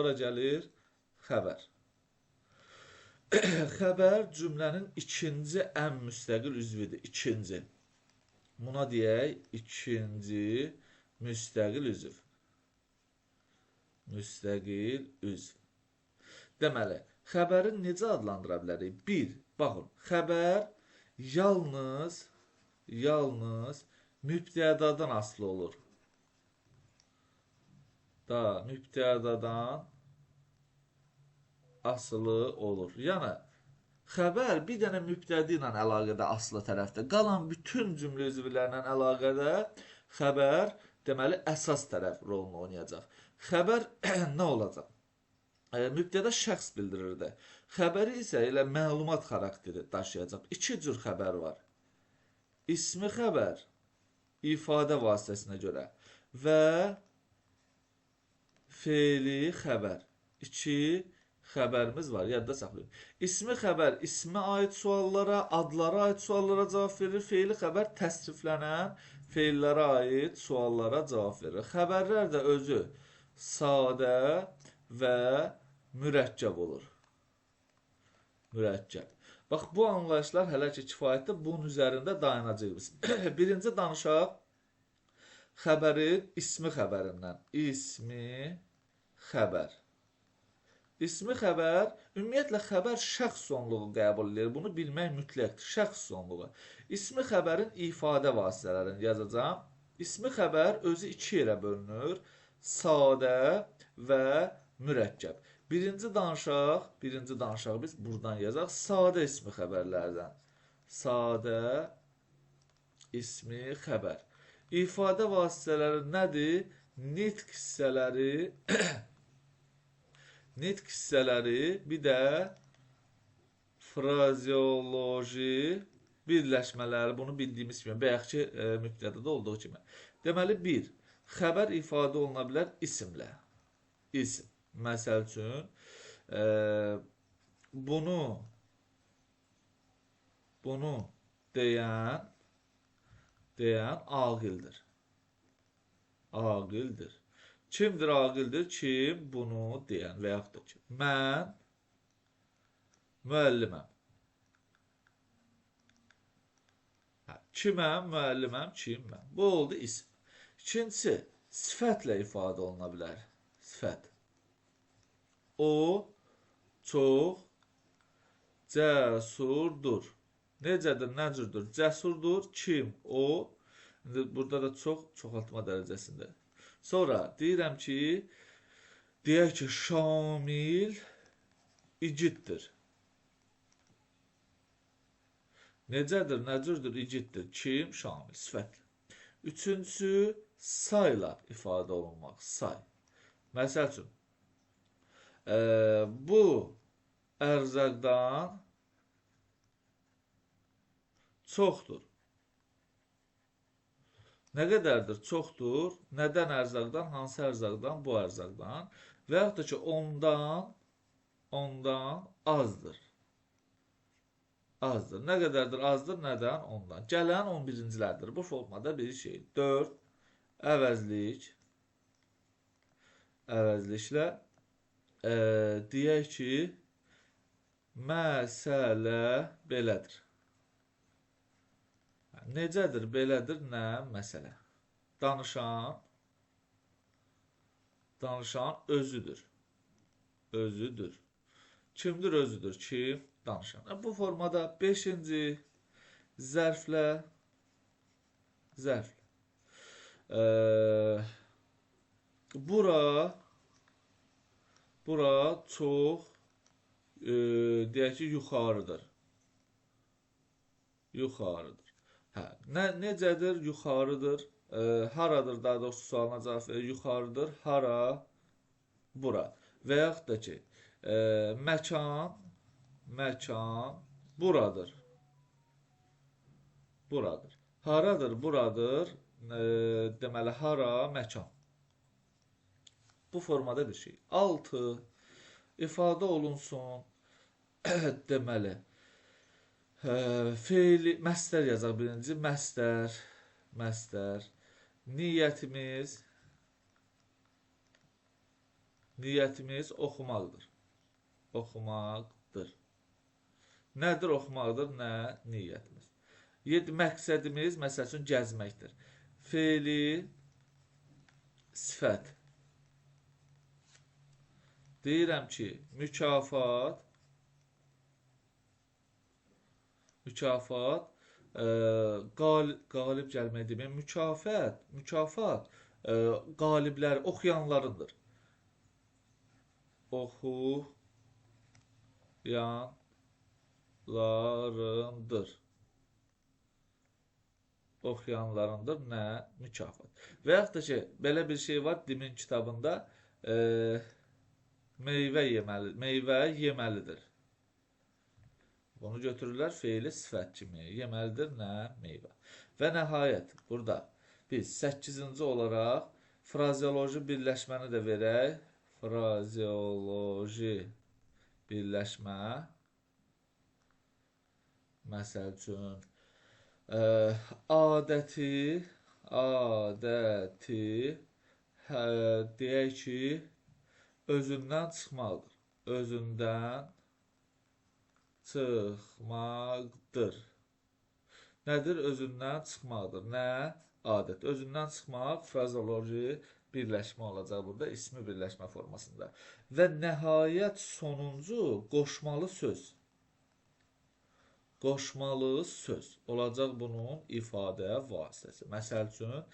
Sonra gəlir xəbər. Xəbər cümlənin ikinci ən müstəqil üzvüdür. İkinci. Buna deyək, ikinci müstəqil üzv. Müstəqil üzv. Deməli, xəbəri necə adlandıra bilərik? Bir, baxın, xəbər yalnız mübtədadan asılı olur. Mübtədadan asılı olur. Yəni, xəbər bir dənə mübtədi ilə əlaqədə asılı tərəfdə. Qalan bütün cümlə üzvlərlə əlaqədə xəbər, deməli, əsas tərəf rolunu oynayacaq. Xəbər nə olacaq? Mübtəda şəxs bildirirdi. Xəbəri isə elə məlumat xarakteri daşıyacaq. İki cür xəbər var. İsmi xəbər ifadə vasitəsinə görə və fe'li xəbər. İki xəbərimiz var, yadda saxlayın. İsmi xəbər ismə aid suallara, adlara aid suallara cavab verir. Fe'li xəbər təsriflənən feillərə aid suallara cavab verir. Xəbərlər də özü sadə və mürəkkəb olur. Mürəkkəb. Bax, bu anlayışlar hələ ki kifayətdir. Bunun üzərində dayanacağıq biz. Birinci danışaq xəbərin ismi xəbərindən. İsmi xəbər. İsmi xəbər, ümumiyyətlə xəbər şəxs sonluğu qəbul edir. Bunu bilmək mütləqdir. Şəxs sonluğu. İsmi xəbərin ifadə vasitələrini yazacağım. İsmi xəbər özü iki yerə bölünür. Sadə və mürəkkəb. Birinci danışaq biz buradan yazaq. Sadə ismi xəbərlərdən. Sadə ismi xəbər. İfadə vasitələri nədir? Nitq hissələri, bir də frazeoloji birləşmələri, bunu bildiyimiz kimi, bayaqki mübtədədə olduğu kimi. Deməli, bir, xəbər ifadə oluna bilər isimlə. İsim. Məsəl üçün, bunu deyən aqildir. Aqildir. Kimdir aqildir? Kim bunu deyən və yaxud da ki, mən müəlliməm. Kiməm? Müəlliməm, kimməm? Bu oldu isim. İkincisi, sifətlə ifadə oluna bilər. Sifət. O çox cəsurdur. Necədir, nə cürdür? Cəsurdur. Kim? O. Burada da çoxaltma dərəcəsində. Sonra deyirəm ki, deyək ki, Şamil igiddir. Necədir, nə cürdür? İgiddir. Kim? Şamil. Sifətlə. Üçüncüsü, sayla ifadə olunmaq. Say. Məsəl üçün, bu ərzaqdan çoxdur. Nə qədərdir? Çoxdur. Nədən ərzaqdan? Hansı ərzaqdan? Bu ərzaqdan. Və yaxud da ki, ondan azdır. Azdır. Nə qədərdir? Azdır. Nədən? Ondan. Gələn 11-cilərdir. Bu formada bir şey. 4. Əvəzliklə deyək ki, məsələ belədir. Necədir, belədir, nə? Məsələ. Danışan özüdür. Özüdür. Kimdir özüdür? Kim? Danışan. Bu formada 5-ci zərflə bura çox deyək ki, yuxarıdır. Yuxarıdır. Necədir? Yuxarıdır. Haradır? Daha doğrusu sualına cavab verir. Yuxarıdır. Hara? Bura. Və yaxud da ki, məkan buradır. Buradır. Haradır? Buradır. Deməli, hara? Məkan. Bu formada bir şey. 6. İfadə olunsun. Deməli, feili, məstər yazaq birinci. Məstər. Niyyətimiz Niyyətimiz oxumaqdır. Oxumaqdır. Nədir oxumaqdır? Nə? Niyyətimiz. 7. Məqsədimiz, məsəl üçün, gəzməkdir. Feili sifət. Deyirəm ki, mükafat qalib gəlmək demək, mükafat qaliblər, oxuyanlarındır. Oxuyanlarındır. Nə? Mükafat. Və yaxud da ki, belə bir şey var, Dimin kitabında meyvə yeməlidir. Bunu götürürlər feili sifət kimi. Yeməlidir, nə? Meyvə. Və nəhayət, burada biz 8-ci olaraq frazeoloji birləşməni də verək. Frazeoloji birləşmə. Məsəl üçün, adəti deyək ki, özündən çıxmaqdır. Özündən çıxmaqdır. Nədir? Özündən çıxmaqdır. Nə? Adət. Özündən çıxmaq frazeoloji birləşmə olacaq burada, ismi birləşmə formasında. Və nəhayət sonuncu qoşmalı söz. Qoşmalı söz olacaq bunun ifadə vasitəsi. Məsəl üçün,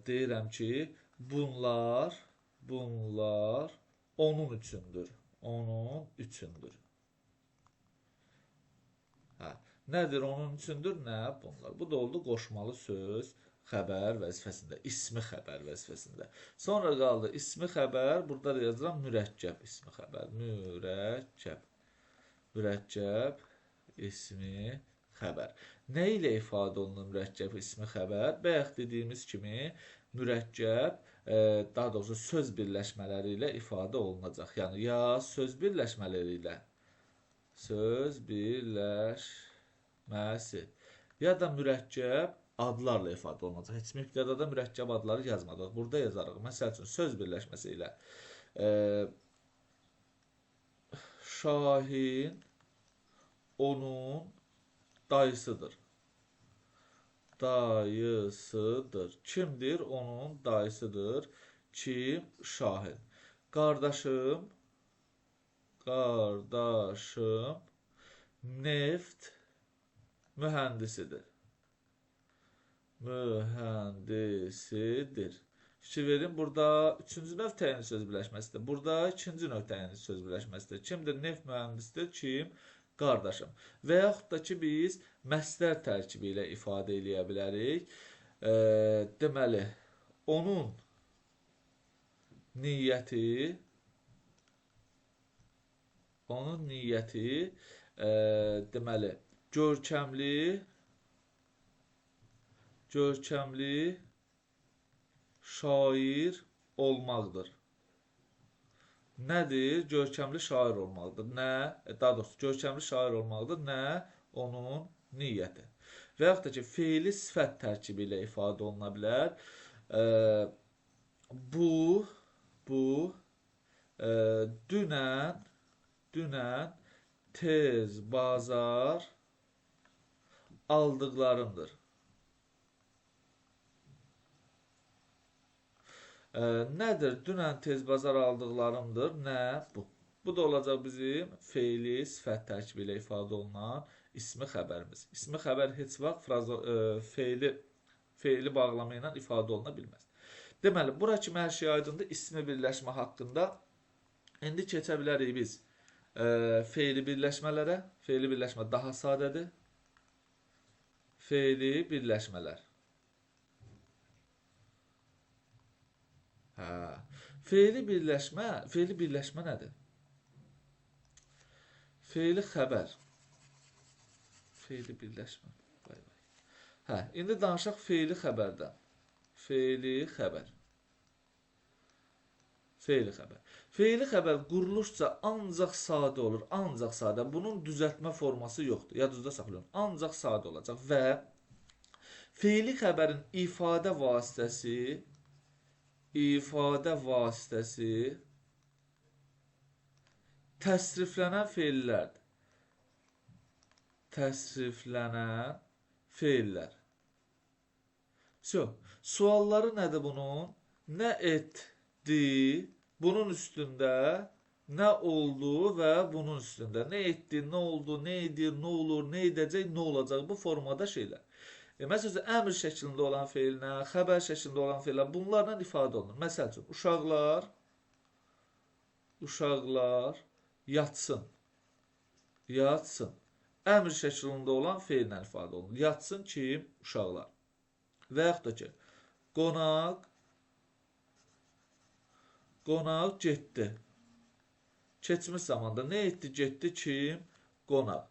deyirəm ki, bunlar onun üçündür. Onun üçündür. Nədir onun üçündür? Nə? Bunlar. Bu da oldu qoşmalı söz xəbər vəzifəsində, ismi xəbər vəzifəsində. Sonra qaldı ismi xəbər, burada da yazıram mürəkkəb ismi xəbər. Mürəkkəb ismi xəbər. Nə ilə ifadə olunur mürəkkəb ismi xəbər? Bayaq dediyimiz kimi mürəkkəb, daha doğrusu söz birləşmələri ilə ifadə olunacaq. Yəni, ya söz birləşmələri ilə, ya da mürəkkəb adlarla ifadə olunacaq. Heç mübtədada da mürəkkəb adları yazmadıq. Burada yazarıq. Məsəl üçün, söz birləşməsi ilə Şahin onun dayısıdır. Kimdir? Onun dayısıdır. Kim? Şahin. Qardaşım neft mühəndisidir. Fikir verin, burada 3-cü növ təyinli söz birləşməsidir. Burada 2-ci növ təyinli söz birləşməsidir. Kimdir? Neft mühəndisidir. Kim? Qardaşım. Və yaxud da ki, biz məsdər tərkibi ilə ifadə eləyə bilərik. Deməli, onun niyyəti deməli, görkəmli şair olmaqdır. Nədir? Görkəmli şair olmaqdır. Nə? Daha doğrusu, görkəmli şair olmaqdır. Nə? Onun niyyəti. Və yaxud da ki, feili sifət tərkibi ilə ifadə oluna bilər. Dünən tez bazar aldıqlarımdır. Nədir? Dünən tez bazar aldıqlarımdır. Nə? Bu. Bu da olacaq bizim feili sifət tərkibi ilə ifadə olunan ismi xəbərimiz. İsmi xəbər heç vaxt feili bağlama ilə ifadə oluna bilməz. Deməli, bura kimi hər şey aydındır ismi birləşmə haqqında. İndi keçə bilərik biz feili birləşmələrə. Feili birləşmə daha sadədir. Feili birləşmələr. Feili birləşmə nədir? Feili xəbər. Feili birləşmə. İndi danışaq feili xəbərdən. Feili xəbər. Feili xəbər quruluşca ancaq sadə olur. Ancaq sadə. Bunun düzəltmə forması yoxdur. Yadınızda saxlayın. Ancaq sadə olacaq. Və feili xəbərin ifadə vasitəsi təsriflənən feillərdir. Təsriflənən feillər. Sualları nədir bunun? Nə etdi? Bunun üstündə nə oldu və bunun üstündə. Nə etdi, nə oldu, nə edir, nə olur, nə edəcək, nə olacaq. Bu formada şeylər. Məsələn, əmr şəklində olan feillə, xəbər şəklində olan feillər bunlarla ifadə olunur. Məsəl üçün, uşaqlar yatsın. Yatsın. Əmr şəklində olan feillə ifadə olunur. Yatsın kim? Uşaqlar. Və yaxud da ki, qonaq getdi. Keçmiş zamanda nə etdi, getdi kim? Qonaq.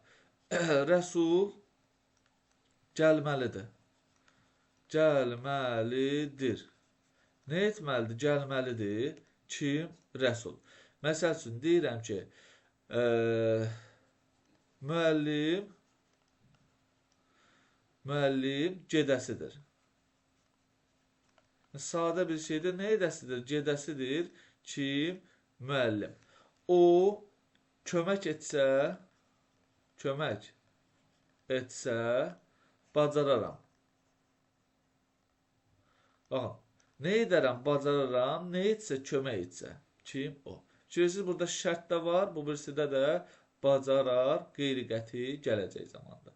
Rəsul gəlməlidir. Gəlməlidir. Nə etməlidir? Gəlməlidir. Kim? Rəsul. Məsəl üçün, deyirəm ki, müəllim gedəsidir. Sadə bir şeydir. Nə edəsidir? Gedəsidir. Kim? Müəllim. O kömək etsə, bacararam. Baxın, nə edərəm, bacararam, nə etsə, kömək etsə. Kim? O. Görürsünüz, burada şərt də var, bu birisidə də bacarar, qeyri-qəti gələcək zamanda.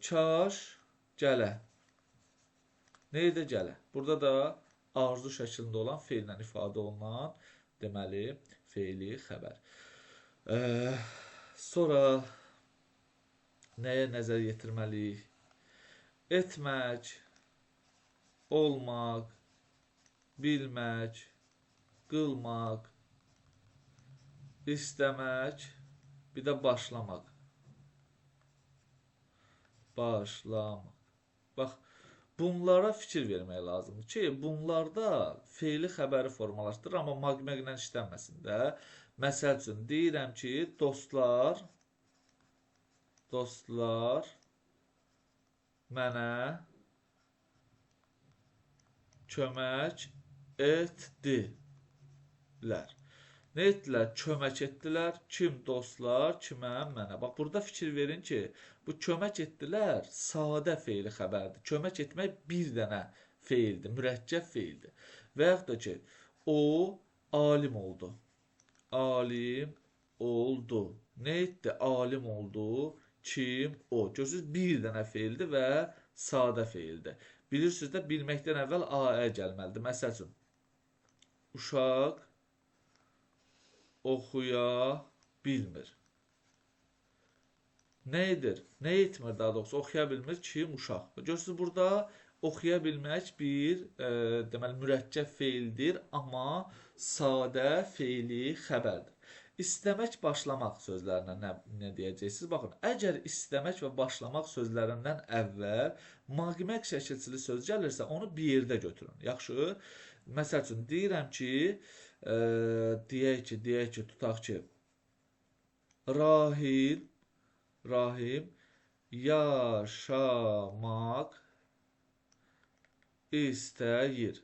Kaş gələ. Nə edə gələ? Burada da arzu şəklində olan feillə ifadə olunan, deməli, feili xəbər. Sonra nəyə nəzər yetirməliyik? Etmək, olmaq, bilmək, qılmaq, istəmək, bir də başlamaq. Başlamaq. Bax, bunlara fikir vermək lazımdır ki, bunlarda feili xəbəri formalaşdırır, amma maqməklə işlənməsin də. Məsəl üçün, deyirəm ki, dostlar mənə kömək etdilər. Nə etdilər? Kömək etdilər. Kim? Dostlar, kimə? Mənə. Bax, burada fikir verin ki, bu kömək etdilər sadə feili xəbərdir. Kömək etmək bir dənə feildir, mürəkkəb feildir. Və yaxud da ki, o alim oldu. Alim oldu. Nə etdi? Alim oldu. Kim? O. Görürsünüz, bir dənə feildir və sadə feildir. Bilirsiniz də, bilməkdən əvvəl A-ə gəlməlidir. Məsəl üçün, uşaq oxuya bilmir. Nə edir? Nə etmir daha doğrusu? Oxuya bilmir. Kim? Uşaq. Görürsünüz, burada oxuya bilmək bir deməli, mürəkkəb feildir, amma sadə feili xəbərdir. İstəmək, başlamaq sözlərindən nə deyəcəksiniz? Baxın, əgər istəmək və başlamaq sözlərindən əvvəl maqmək şəkilçili söz gəlirsə, onu bir yerdə götürün. Yaxşı? Məsəl üçün, deyirəm ki, deyək ki, tutaq ki, Rahim yaşamaq istəyir.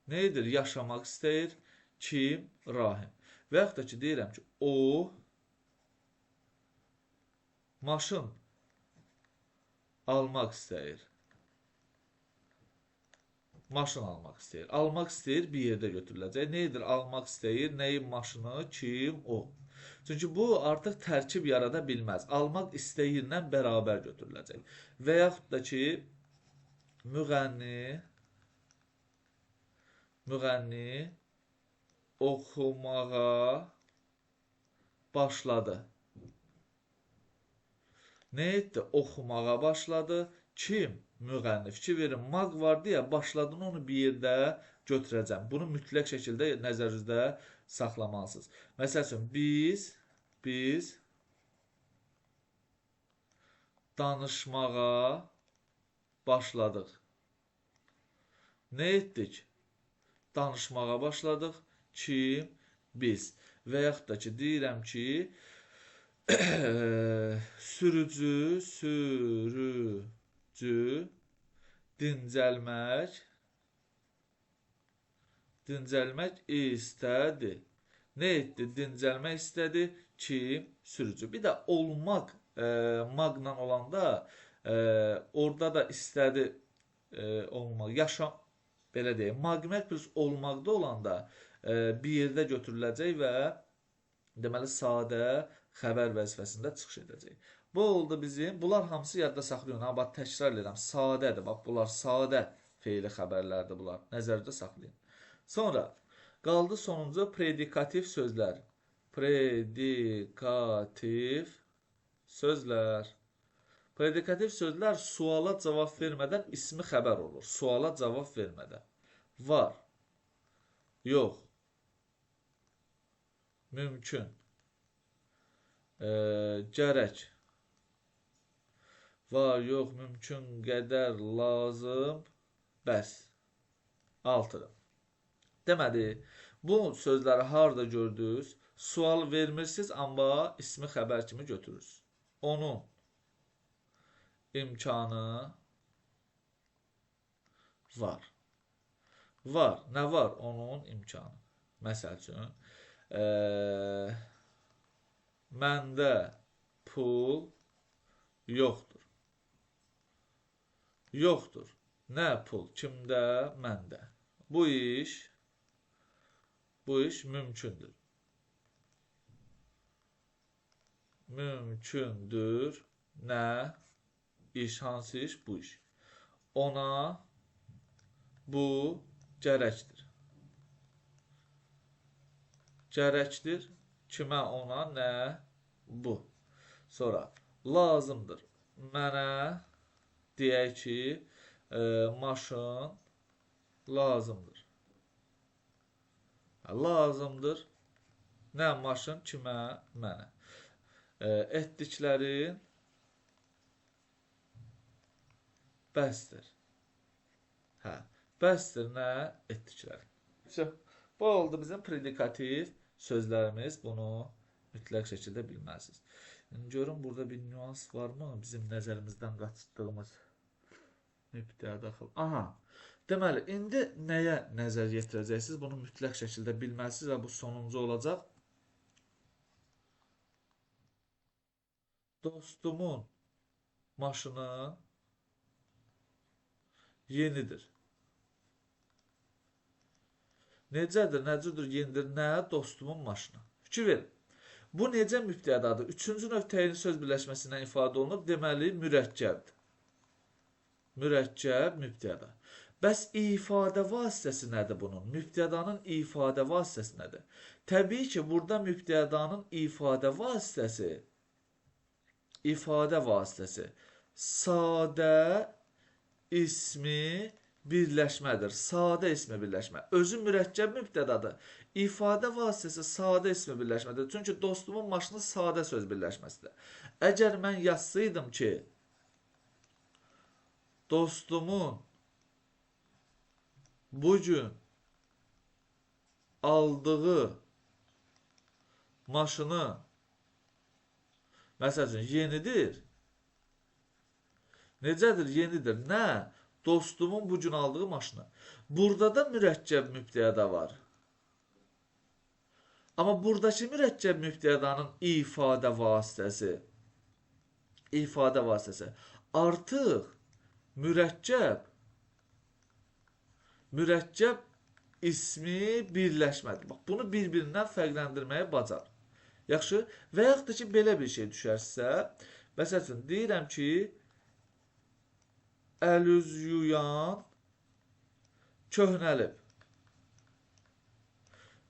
Nə edir? Yaşamaq istəyir. Kim? Rahim. Və yaxud da ki, deyirəm ki, o maşın almaq istəyir. Maşın almaq istəyir. Almaq istəyir bir yerdə götürüləcək. Nə edir? Almaq istəyir. Nəyin maşını? Kim? O. Çünki bu artıq tərkib yarada bilməz. Almaq istəyirlə bərabər götürüləcək. Və yaxud da ki, müğənni oxumağa başladı. Nə etdi? Oxumağa başladı. Kim? Müğənni. Fikir verin, maq vardı ya, başladığını onu bir yerdə götürəcəm. Bunu mütləq şəkildə nəzərinizdə saxlamalısınız. Məsəl üçün, biz danışmağa başladıq. Nə etdik? Danışmağa başladıq. Kim? Biz. Və yaxud da ki, deyirəm ki, sürücü dincəlmək istədi. Nə etdi? Dincəlmək istədi. Kim? Sürücü. Bir də olmaq maqla olanda orada da istədi olmaq. Yaşam belə deyək. Maqmək plus olmaqda olanda bir yerdə götürüləcək və deməli sadə xəbər vəzifəsində çıxış edəcək. Bu oldu bizim. Bunlar hamısı yadda saxlayın. Ha, bax təkrar edirəm. Sadədir. Bax bunlar sadə fe'li xəbərlərdir bunlar. Nəzərdə saxlayın. Sonra qaldı sonuncu predikativ sözlər. Predikativ sözlər. Predikativ sözlər suala cavab vermədən ismi xəbər olur. Suala cavab vermədən. Var. Yox. Mümkün. Gərək. Var, yox, mümkün, qədər, lazım, bəs. 6. Deməli, bu sözləri harada gördünüz? Sual vermirsiniz, amma ismi xəbər kimi götürürsünüz. Onun imkanı var. Var. Nə var? Onun imkanı. Məsəl üçün, məndə pul yoxdur. Yoxdur. Nə pul? Kimdə? Məndə. Bu iş mümkündür. Mümkündür. Nə? İş, hansı iş? Bu iş. Ona bu gərəkdir. Gərəkdir. Kimə? Ona. Nə? Bu. Sonra lazımdır. Mənə deyək ki, maşın lazımdır. Lazımdır. Nə maşın? Kimə? Mənə. Etdiklərin bəsdir. Hə, bəsdir nə? Etdiklərin. Bu oldu bizim predikativ sözlərimiz. Bunu mütləq şəkildə bilməlisiniz. Görün, burada bir nüans varmı? Bizim nəzərimizdən qaçırdığımız mübtəda daxil. Aha, deməli, indi nəyə nəzər yetirəcəksiniz? Bunu mütləq şəkildə bilməlisiniz və bu sonuncu olacaq. Dostumun maşını yenidir. Necədir, nəcədir, yenidir, nə? Dostumun maşını. Fikir verin. Bu necə mübtədadır? Üçüncü növ təyini söz birləşməsindən ifadə olunub, deməli, mürəkkəbdir. Mürəkkəb, mübtəda. Bəs ifadə vasitəsi nədir bunun? Mübtədanın ifadə vasitəsi nədir? Təbii ki, burada mübtədanın ifadə vasitəsi sadə ismi birləşmədir. Sadə ismi birləşmə. Özü mürəkkəb mübtədadır. İfadə vasitəsi sadə ismi birləşmədir. Çünki dostumun maşını sadə söz birləşməsidir. Əgər mən yazsaydım ki, dostumun bugün aldığı maşını məsəl üçün yenidir. Necədir? Yenidir. Nə? Dostumun bugün aldığı maşını. Burada da mürəkkəb mübtəda var. Amma buradakı mürəkkəb mübtədanın ifadə vasitəsi artıq mürəkkəb ismi birləşmədir. Bax, bunu bir-birindən fərqləndirməyə bacar. Yaxşı? Və yaxud da ki, belə bir şey düşərsə, məsəl üçün, deyirəm ki, əl-üz yuyan köhnəlib.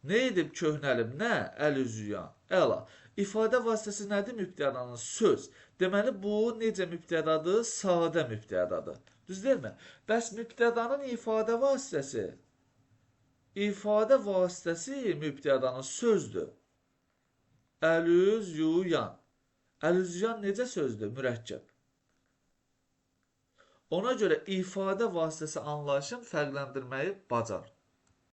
Nə edib köhnəlib? Nə? Əl-üz yuyan. Əla. İfadə vasitəsi nədir? Mübtədanın söz. Deməli, bu necə mübtədadır? Sadə mübtədadır. Düz deyilmi? Bəs mübtədanın ifadə vasitəsi mübtədanın sözdür. Əl-üz yuyan. Əl-üz yuyan necə sözdür? Mürəkkəb. Ona görə ifadə vasitəsi anlayışın fərqləndirməyi bacar.